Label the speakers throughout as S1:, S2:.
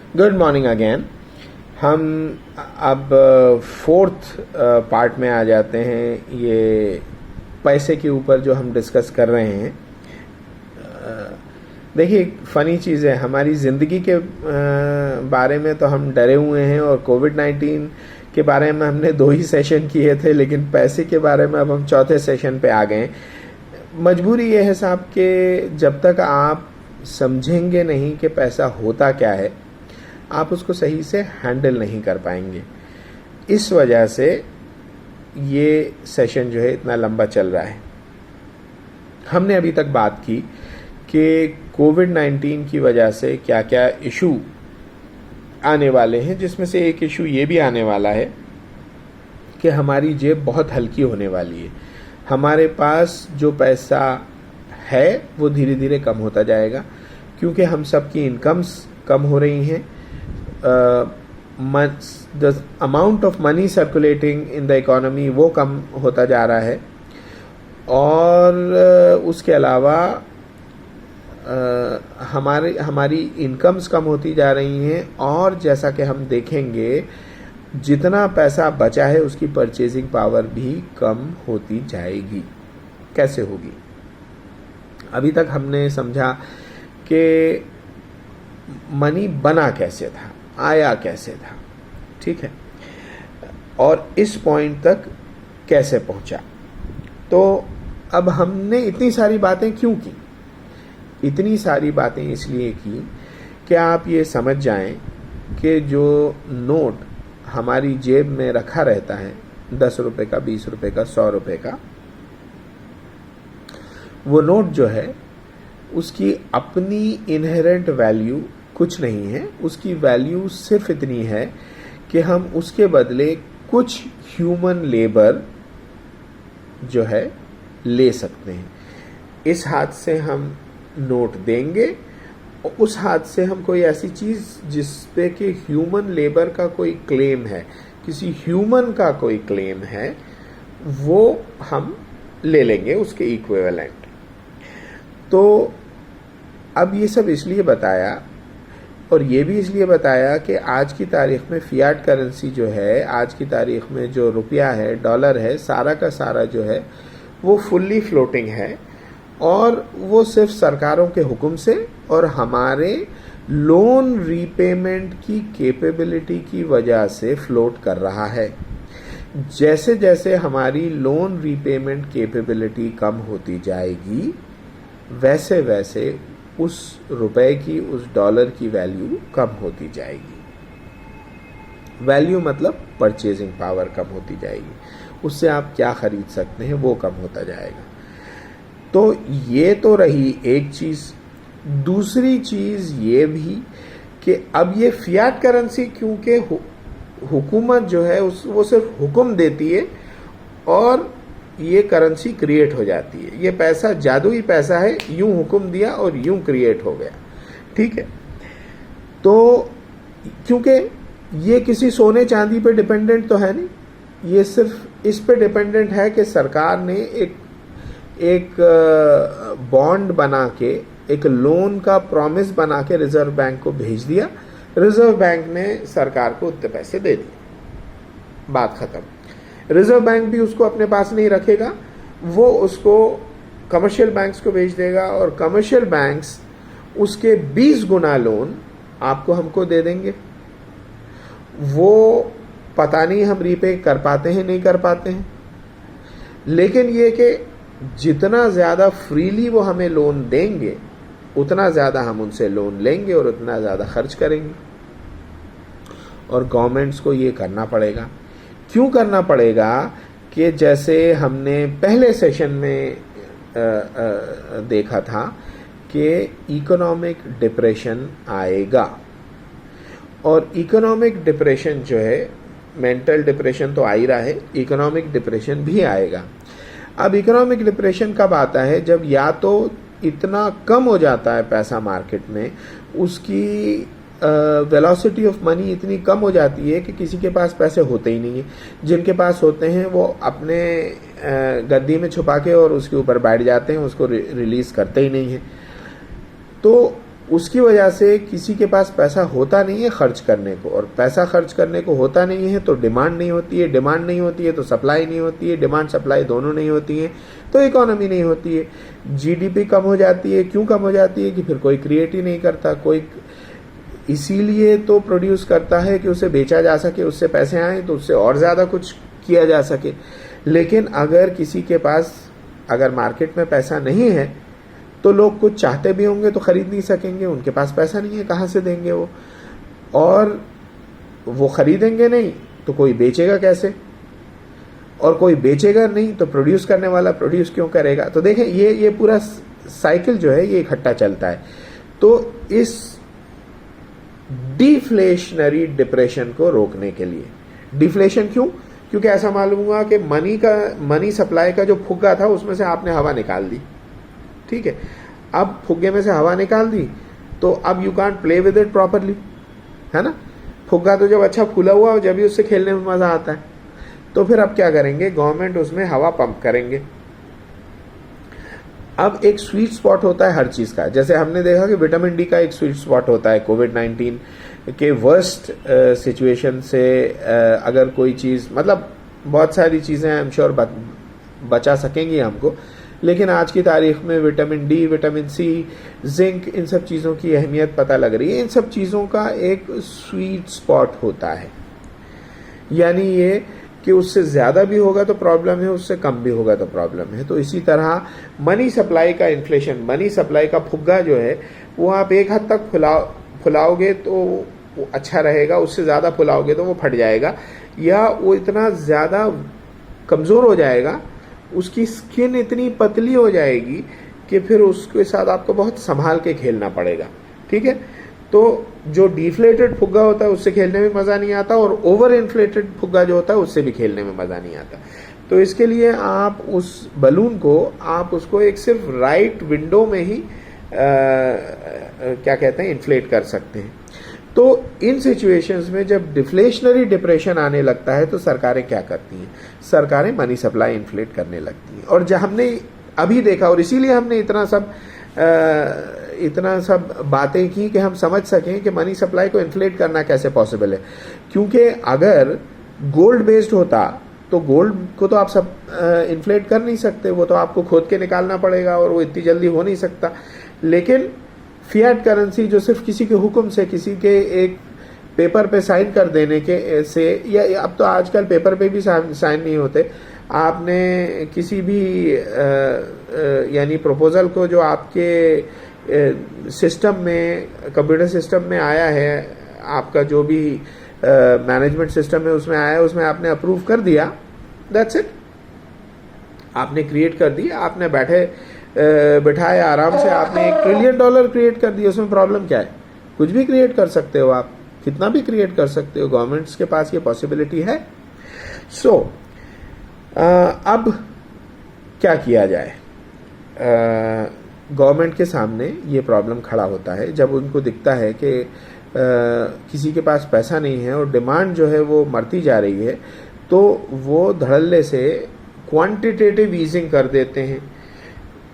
S1: Good morning again. हम अब fourth part में आ जाते हैं। ये पैसे के ऊपर जो हम डिस्कस कर रहे हैं, देखिए फ़नी चीज़ है, हमारी ज़िंदगी के बारे में तो हम डरे हुए हैं और कोविड-19 के बारे में हमने 2 ही सेशन किए थे, लेकिन पैसे के बारे में अब हम चौथे सेशन पे आ गए। मजबूरी ये है साहब कि जब तक आप समझेंगे नहीं कि पैसा होता क्या है, आप उसको सही से हैंडल नहीं कर पाएंगे। इस वजह से ये सेशन जो है इतना लंबा चल रहा है। हमने अभी तक बात की कि कोविड-19 की वजह से क्या क्या इशू आने वाले हैं, जिसमें से एक इशू ये भी आने वाला है कि हमारी जेब बहुत हल्की होने वाली है। हमारे पास जो पैसा है वो धीरे धीरे कम होता जाएगा, क्योंकि हम सबकी इनकम्स कम हो रही हैं। The amount of money circulating in the economy वो कम होता जा रहा है, और उसके अलावा हमारी इनकम्स कम होती जा रही हैं, और जैसा कि हम देखेंगे जितना पैसा बचा है उसकी परचेजिंग पावर भी कम होती जाएगी। कैसे होगी? अभी तक हमने समझा कि मनी बना कैसे था, आया कैसे था, ठीक है, और इस पॉइंट तक कैसे पहुंचा। तो अब हमने इतनी सारी बातें क्यों की? इतनी सारी बातें इसलिए की कि आप ये समझ जाएं कि जो नोट हमारी जेब में रखा रहता है, 10 रुपए का, 20 रुपए का, 100 रुपए का, वो नोट जो है उसकी अपनी इनहेरेंट वैल्यू कुछ नहीं है। उसकी वैल्यू सिर्फ इतनी है कि हम उसके बदले कुछ ह्यूमन लेबर जो है ले सकते हैं। इस हाथ से हम नोट देंगे और उस हाथ से हम कोई ऐसी चीज़ जिस पे कि ह्यूमन लेबर का कोई क्लेम है, किसी ह्यूमन का कोई क्लेम है, वो हम ले लेंगे उसके इक्विवेलेंट। तो अब ये सब इसलिए बताया, और ये भी इसलिए बताया कि आज की तारीख में फियाट करेंसी जो है, आज की तारीख में जो रुपया है, डॉलर है, सारा का सारा जो है वो फुल्ली फ्लोटिंग है, और वो सिर्फ सरकारों के हुक्म से और हमारे लोन रीपेमेंट की कैपेबिलिटी की वजह से फ्लोट कर रहा है। जैसे जैसे हमारी लोन रीपेमेंट कैपेबिलिटी कम होती जाएगी, वैसे वैसे उस रुपए की, उस डॉलर की वैल्यू कम होती जाएगी। वैल्यू मतलब परचेजिंग पावर कम होती जाएगी, उससे आप क्या खरीद सकते हैं वो कम होता जाएगा। तो ये तो रही एक चीज़। दूसरी चीज़ ये भी कि अब ये फियाट करेंसी, क्योंकि हुकूमत जो है वो सिर्फ हुक्म देती है और ये करेंसी क्रिएट हो जाती है। ये पैसा जादुई पैसा है, यूं हुक्म दिया और यूं क्रिएट हो गया, ठीक है। तो क्योंकि ये किसी सोने चांदी पे डिपेंडेंट तो है नहीं, ये सिर्फ इस पे डिपेंडेंट है कि सरकार ने एक बॉन्ड बना के, एक लोन का प्रॉमिस बना के रिजर्व बैंक को भेज दिया, रिजर्व बैंक ने सरकार को उतने पैसे दे दिए, बात खत्म। रिजर्व बैंक भी उसको अपने पास नहीं रखेगा, वो उसको कमर्शियल बैंक्स को भेज देगा, और कमर्शियल बैंक्स उसके 20 गुना लोन आपको हमको दे देंगे। वो पता नहीं हम रीपे कर पाते हैं नहीं कर पाते हैं, लेकिन ये कि जितना ज़्यादा फ्रीली वो हमें लोन देंगे उतना ज़्यादा हम उनसे लोन लेंगे और उतना ज़्यादा खर्च करेंगे, और गवर्नमेंट्स को ये करना पड़ेगा। क्यों करना पड़ेगा? कि जैसे हमने पहले सेशन में देखा था कि इकोनॉमिक डिप्रेशन आएगा, और इकोनॉमिक डिप्रेशन जो है, मेंटल डिप्रेशन तो आ ही रहा है, इकोनॉमिक डिप्रेशन भी आएगा। अब इकोनॉमिक डिप्रेशन कब आता है? जब या तो इतना कम हो जाता है पैसा मार्केट में, उसकी वेलोसिटी ऑफ मनी इतनी कम हो जाती है कि किसी के पास पैसे होते ही नहीं है। जिनके पास होते हैं वो अपने गद्दी में छुपा के और उसके ऊपर बैठ जाते हैं, उसको रिलीज़ करते ही नहीं है। तो उसकी वजह से किसी के पास पैसा होता नहीं है खर्च करने को, और पैसा खर्च करने को होता नहीं है तो डिमांड नहीं होती है, डिमांड नहीं होती है तो सप्लाई नहीं होती है, डिमांड सप्लाई दोनों नहीं होती है तो इकोनॉमी नहीं होती है, जीडीपी कम हो जाती है। क्यों कम हो जाती है? कि फिर कोई क्रिएट ही नहीं करता, कोई इसीलिए तो प्रोड्यूस करता है कि उसे बेचा जा सके, उससे पैसे आए तो उससे और ज़्यादा कुछ किया जा सके। लेकिन अगर किसी के पास अगर मार्केट में पैसा नहीं है तो लोग कुछ चाहते भी होंगे तो खरीद नहीं सकेंगे, उनके पास पैसा नहीं है, कहाँ से देंगे वो, और वो खरीदेंगे नहीं तो कोई बेचेगा कैसे, और कोई बेचेगा नहीं तो प्रोड्यूस करने वाला प्रोड्यूस क्यों करेगा। तो देखें ये पूरा साइकिल जो है ये इकट्ठा चलता है। तो इस डिफ्लेशनरी डिप्रेशन को रोकने के लिए, डिफ्लेशन क्यों? क्योंकि ऐसा मालूम हुआ कि मनी सप्लाई का जो फुग्गा था उसमें से आपने हवा निकाल दी, ठीक है। अब फुग्गे में से हवा निकाल दी तो अब you can't play with it properly, है ना। फुग्गा तो जब अच्छा फूला हुआ हो जब भी उससे खेलने में मजा आता है। तो फिर अब क्या करेंगे, गवर्नमेंट उसमें हवा पंप करेंगे। अब एक स्वीट स्पॉट होता है हर चीज का, जैसे हमने देखा कि विटामिन डी का एक स्वीट स्पॉट होता है। कोविड-19 के वर्स्ट सिचुएशन से अगर कोई चीज, मतलब बहुत सारी चीजें आई एम श्योर बचा सकेंगी हमको, लेकिन आज की तारीख में vitamin D, vitamin C, zinc, इन सब चीज़ों की अहमियत पता लग रही है। इन सब चीज़ों का एक स्वीट स्पॉट होता है, यानी ये कि उससे ज़्यादा भी होगा तो प्रॉब्लम है, उससे कम भी होगा तो प्रॉब्लम है। तो इसी तरह मनी सप्लाई का इन्फ्लेशन, मनी सप्लाई का फुग्गा जो है वो आप एक हद तक फुलाओगे तो वो अच्छा रहेगा, उससे ज़्यादा फुलाओगे तो वो फट जाएगा, या वो इतना ज़्यादा कमज़ोर हो जाएगा, उसकी स्किन इतनी पतली हो जाएगी कि फिर उसके साथ आपको बहुत संभाल के खेलना पड़ेगा, ठीक है। तो जो डिफ्लेटेड फुग्गा होता है उससे खेलने में मज़ा नहीं आता, और ओवर इन्फ्लेटेड फुग्गा जो होता है उससे भी खेलने में मज़ा नहीं आता। तो इसके लिए आप उस बलून को, आप उसको एक सिर्फ राइट विंडो में ही क्या कहते हैं, इन्फ्लेट कर सकते हैं। तो इन सिचुएशंस में जब डिफ्लेशनरी डिप्रेशन आने लगता है तो सरकारें क्या करती हैं, सरकारें मनी सप्लाई इन्फ्लेट करने लगती हैं। और जब हमने अभी देखा, और इसीलिए हमने इतना सब बातें की कि हम समझ सकें कि मनी सप्लाई को इन्फ्लेट करना कैसे पॉसिबल है। क्योंकि अगर गोल्ड बेस्ड होता तो गोल्ड को तो आप सब इन्फ्लेट कर नहीं सकते, वो तो आपको खोद के निकालना पड़ेगा और वो इतनी जल्दी हो नहीं सकता। लेकिन फिएट करेंसी जो सिर्फ किसी के हुक्म से, किसी के एक पेपर पे साइन कर देने के से, या अब तो आजकल पेपर पे भी साइन नहीं होते, आपने किसी भी यानी प्रपोजल को जो आपके सिस्टम में, कंप्यूटर सिस्टम में आया है, आपका जो भी मैनेजमेंट सिस्टम में उसमें आया है, उसमें आपने अप्रूव कर दिया, दैट्स इट, आपने क्रिएट कर दी, आपने बैठाए आराम से, आपने $1 ट्रिलियन क्रिएट कर दिया। उसमें प्रॉब्लम क्या है? कुछ भी क्रिएट कर सकते हो आप, कितना भी क्रिएट कर सकते हो, गवर्नमेंट्स के पास ये पॉसिबिलिटी है। सो अब क्या किया जाए? गवर्नमेंट के सामने ये प्रॉब्लम खड़ा होता है जब उनको दिखता है कि किसी के पास पैसा नहीं है और डिमांड जो है वो मरती जा रही है, तो वो धड़ल्ले से क्वांटिटेटिव ईजिंग कर देते हैं।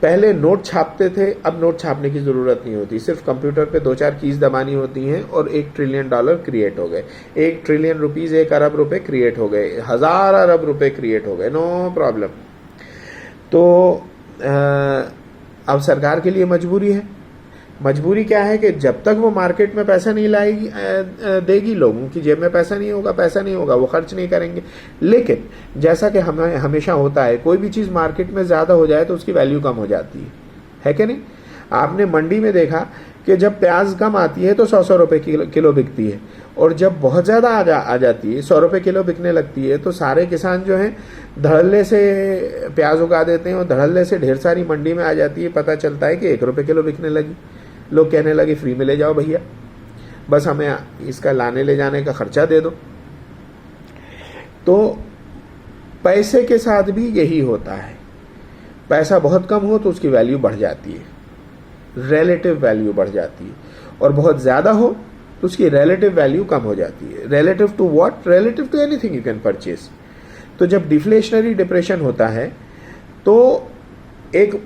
S1: पहले नोट छापते थे, अब नोट छापने की ज़रूरत नहीं होती, सिर्फ कंप्यूटर पे 2-4 कीज दबानी होती हैं और $1 ट्रिलियन क्रिएट हो गए, $1 ट्रिलियन रुपीज़, 1 अरब रुपए क्रिएट हो गए, 1000 अरब रुपए क्रिएट हो गए, नो प्रॉब्लम। तो अब सरकार के लिए मजबूरी है। मजबूरी क्या है कि जब तक वो मार्केट में पैसा नहीं लाएगी, देगी, लोगों की जेब में पैसा नहीं होगा, वो खर्च नहीं करेंगे। लेकिन जैसा कि हमें हमेशा होता है, कोई भी चीज़ मार्केट में ज़्यादा हो जाए तो उसकी वैल्यू कम हो जाती है कि नहीं? आपने मंडी में देखा कि जब प्याज कम आती है तो 100 रुपए किलो बिकती है, और जब बहुत ज़्यादा आ जाती है, 100 रुपए किलो बिकने लगती है, तो सारे किसान जो हैं धड़ल्ले से प्याज उगा देते हैं और धड़ल्ले से ढेर सारी मंडी में आ जाती है। पता चलता है कि 1 रुपए किलो बिकने लगी। लोग कहने लगे फ्री में ले जाओ भैया, बस हमें इसका लाने ले जाने का खर्चा दे दो। तो पैसे के साथ भी यही होता है, पैसा बहुत कम हो तो उसकी वैल्यू बढ़ जाती है, रिलेटिव वैल्यू बढ़ जाती है, और बहुत ज़्यादा हो तो उसकी रिलेटिव वैल्यू कम हो जाती है। Relative to what? Relative to anything you can purchase. तो जब डिफ्लेशनरी डिप्रेशन होता है तो एक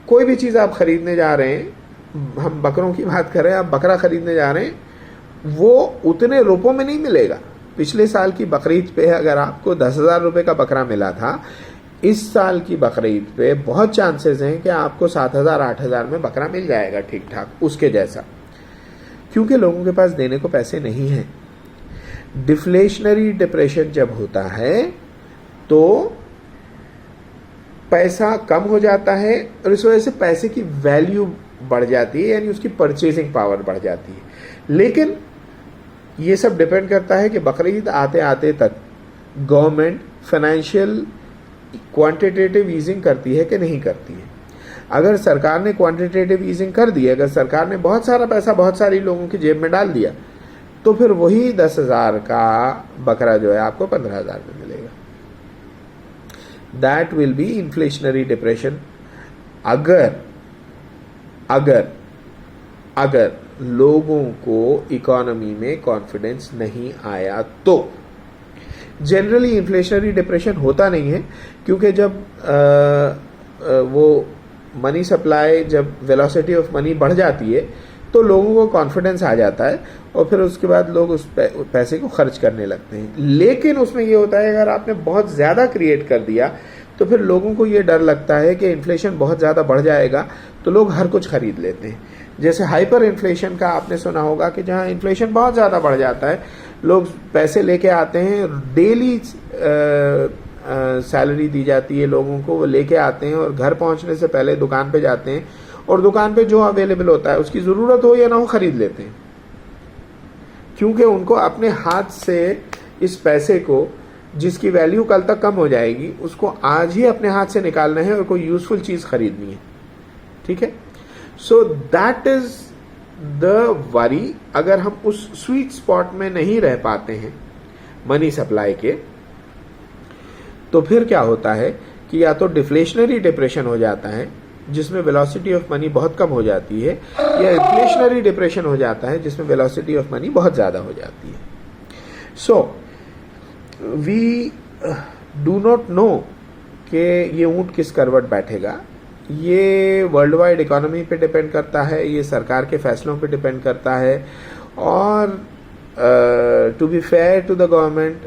S1: कोई भी चीज़ आप खरीदने जा रहे हैं हम बकरों की बात कर रहे हैं, आप बकरा खरीदने जा रहे हैं, वो उतने रुपयों में नहीं मिलेगा। पिछले साल की बकरीद पे अगर आपको 10,000 रुपये का बकरा मिला था, इस साल की बकरीद पे बहुत चांसेस हैं कि आपको 7,000 8,000 में बकरा मिल जाएगा ठीक ठाक उसके जैसा, क्योंकि लोगों के पास देने को पैसे नहीं हैं। डिफ्लेशनरी डिप्रेशन जब होता है तो पैसा कम हो जाता है और इस वजह से पैसे की वैल्यू बढ़ जाती है, यानी उसकी परचेजिंग पावर बढ़ जाती है। लेकिन ये सब डिपेंड करता है कि बकरीद आते आते तक गवर्नमेंट फाइनेंशियल क्वांटिटेटिव ईजिंग करती है कि नहीं करती है। अगर सरकार ने क्वांटिटेटिव ईजिंग कर दी, अगर सरकार ने बहुत सारा पैसा बहुत सारी लोगों की जेब में डाल दिया, तो फिर वही 10,000 का बकरा जो है आपको 15,000 में मिलेगा। That will be inflationary depression अगर लोगों को इकोनॉमी में कॉन्फिडेंस नहीं आया तो। जनरली इन्फ्लेशनरी डिप्रेशन होता नहीं है, क्योंकि जब वो मनी सप्लाई, जब वेलोसिटी ऑफ मनी बढ़ जाती है तो लोगों को कॉन्फिडेंस आ जाता है और फिर उसके बाद लोग उस पैसे को खर्च करने लगते हैं। लेकिन उसमें ये होता है, अगर आपने बहुत ज़्यादा क्रिएट कर दिया तो फिर लोगों को ये डर लगता है कि इन्फ्लेशन बहुत ज़्यादा बढ़ जाएगा, तो लोग हर कुछ खरीद लेते हैं। जैसे हाइपर इन्फ्लेशन का आपने सुना होगा कि जहाँ इन्फ्लेशन बहुत ज़्यादा बढ़ जाता है, लोग पैसे लेके आते हैं, डेली सैलरी दी जाती है लोगों को, वो लेके आते हैं और घर पहुंचने से पहले दुकान पे जाते हैं और दुकान पे जो अवेलेबल होता है, उसकी ज़रूरत हो या ना हो, खरीद लेते हैं, क्योंकि उनको अपने हाथ से इस पैसे को, जिसकी वैल्यू कल तक कम हो जाएगी, उसको आज ही अपने हाथ से निकालना है और कोई यूजफुल चीज़ खरीदनी है। ठीक है, so that is the worry. अगर हम उस स्वीट स्पॉट में नहीं रह पाते हैं मनी सप्लाई के, तो फिर क्या होता है कि या तो डिफ्लेशनरी डिप्रेशन हो जाता है जिसमें वेलोसिटी ऑफ मनी बहुत कम हो जाती है, या इन्फ्लेशनरी डिप्रेशन हो जाता है जिसमें वेलोसिटी ऑफ मनी बहुत ज़्यादा हो जाती है। So we do not know कि ये ऊंट किस करवट बैठेगा। ये वर्ल्ड वाइड इकोनॉमी पे डिपेंड करता है, ये सरकार के फैसलों पे डिपेंड करता है, और to be fair to the government,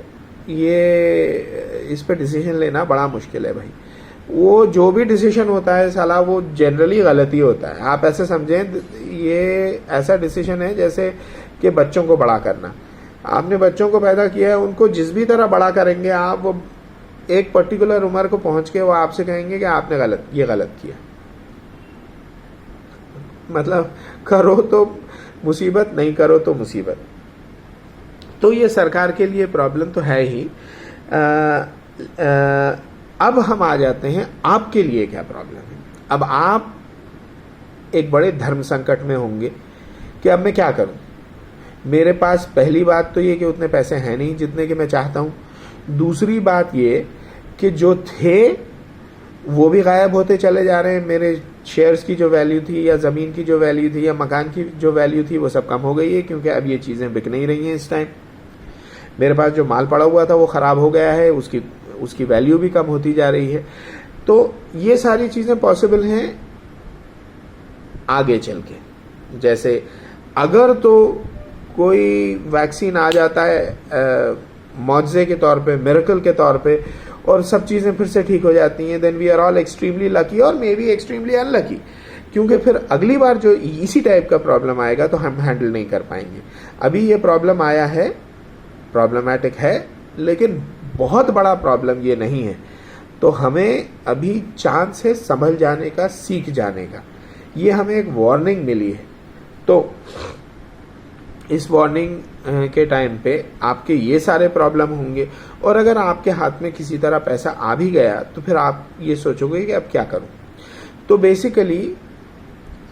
S1: ये इस पे डिसीजन लेना बड़ा मुश्किल है भाई। वो जो भी डिसीजन होता है साला वो जनरली गलत ही होता है। आप ऐसे समझें, ये ऐसा डिसीजन है जैसे कि बच्चों को बड़ा करना। आपने बच्चों को पैदा किया है, उनको जिस भी तरह बड़ा करेंगे आप, वो एक पर्टिकुलर उम्र को पहुंच के वो आपसे कहेंगे कि आपने ये गलत किया। मतलब करो तो मुसीबत, नहीं करो तो मुसीबत। तो ये सरकार के लिए प्रॉब्लम तो है ही। अब हम आ जाते हैं आपके लिए क्या प्रॉब्लम है। अब आप एक बड़े धर्म संकट में होंगे कि अब मैं क्या करूं। मेरे पास पहली बात तो ये कि उतने पैसे हैं नहीं जितने कि मैं चाहता हूं। दूसरी बात ये कि जो थे वो भी गायब होते चले जा रहे हैं। मेरे शेयर्स की जो वैल्यू थी, या ज़मीन की जो वैल्यू थी, या मकान की जो वैल्यू थी, वो सब कम हो गई है, क्योंकि अब ये चीज़ें बिक नहीं रही हैं इस टाइम। मेरे पास जो माल पड़ा हुआ था वो ख़राब हो गया है, उसकी वैल्यू भी कम होती जा रही है। तो ये सारी चीज़ें पॉसिबल हैं आगे चल के। जैसे अगर तो कोई वैक्सीन आ जाता है मौजज़े के तौर पे, मिरेकल के तौर पे, और सब चीज़ें फिर से ठीक हो जाती हैं, then we are all extremely lucky और मे बी एक्सट्रीमली अनलकी, क्योंकि फिर अगली बार जो इसी टाइप का प्रॉब्लम आएगा तो हम हैंडल नहीं कर पाएंगे। अभी ये प्रॉब्लम आया है, प्रॉब्लमैटिक है, लेकिन बहुत बड़ा प्रॉब्लम ये नहीं है। तो हमें अभी चांस है संभल जाने का, सीख जाने का। ये हमें एक वार्निंग मिली है। तो इस वार्निंग के टाइम पे आपके ये सारे प्रॉब्लम होंगे, और अगर आपके हाथ में किसी तरह पैसा आ भी गया तो फिर आप ये सोचोगे कि अब क्या करूं। तो बेसिकली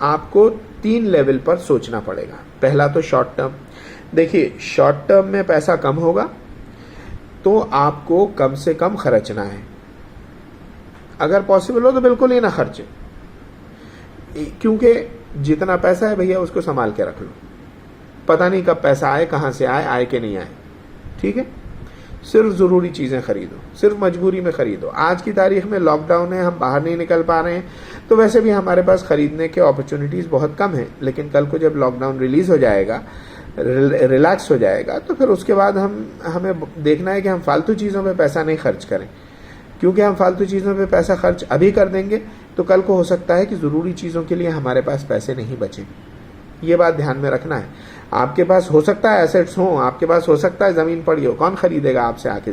S1: आपको 3 लेवल पर सोचना पड़ेगा। पहला तो शॉर्ट टर्म। देखिए, शॉर्ट टर्म में पैसा कम होगा तो आपको कम से कम खर्चना है। अगर पॉसिबल हो तो बिल्कुल ही ना खर्चे, क्योंकि जितना पैसा है भैया उसको संभाल के रख लो। पता नहीं कब पैसा आए, कहाँ से आए, आए कि नहीं आए। ठीक है, सिर्फ ज़रूरी चीज़ें खरीदो, सिर्फ मजबूरी में खरीदो। आज की तारीख में लॉकडाउन है, हम बाहर नहीं निकल पा रहे हैं, तो वैसे भी हमारे पास खरीदने के अपॉर्चुनिटीज़ बहुत कम हैं। लेकिन कल को जब लॉकडाउन रिलीज़ हो जाएगा, रिलैक्स हो जाएगा, तो फिर उसके बाद हमें देखना है कि हम फालतू चीज़ों पे पैसा नहीं खर्च करें, क्योंकि हम फालतू चीज़ों पे पैसा खर्च अभी कर देंगे तो कल को हो सकता है कि ज़रूरी चीज़ों के लिए हमारे पास पैसे नहीं बचें। ये बात ध्यान में रखना है। आपके पास हो सकता है एसेट्स हों, आपके पास हो सकता है ज़मीन पड़ी हो, कौन खरीदेगा आपसे आके ज़मीन?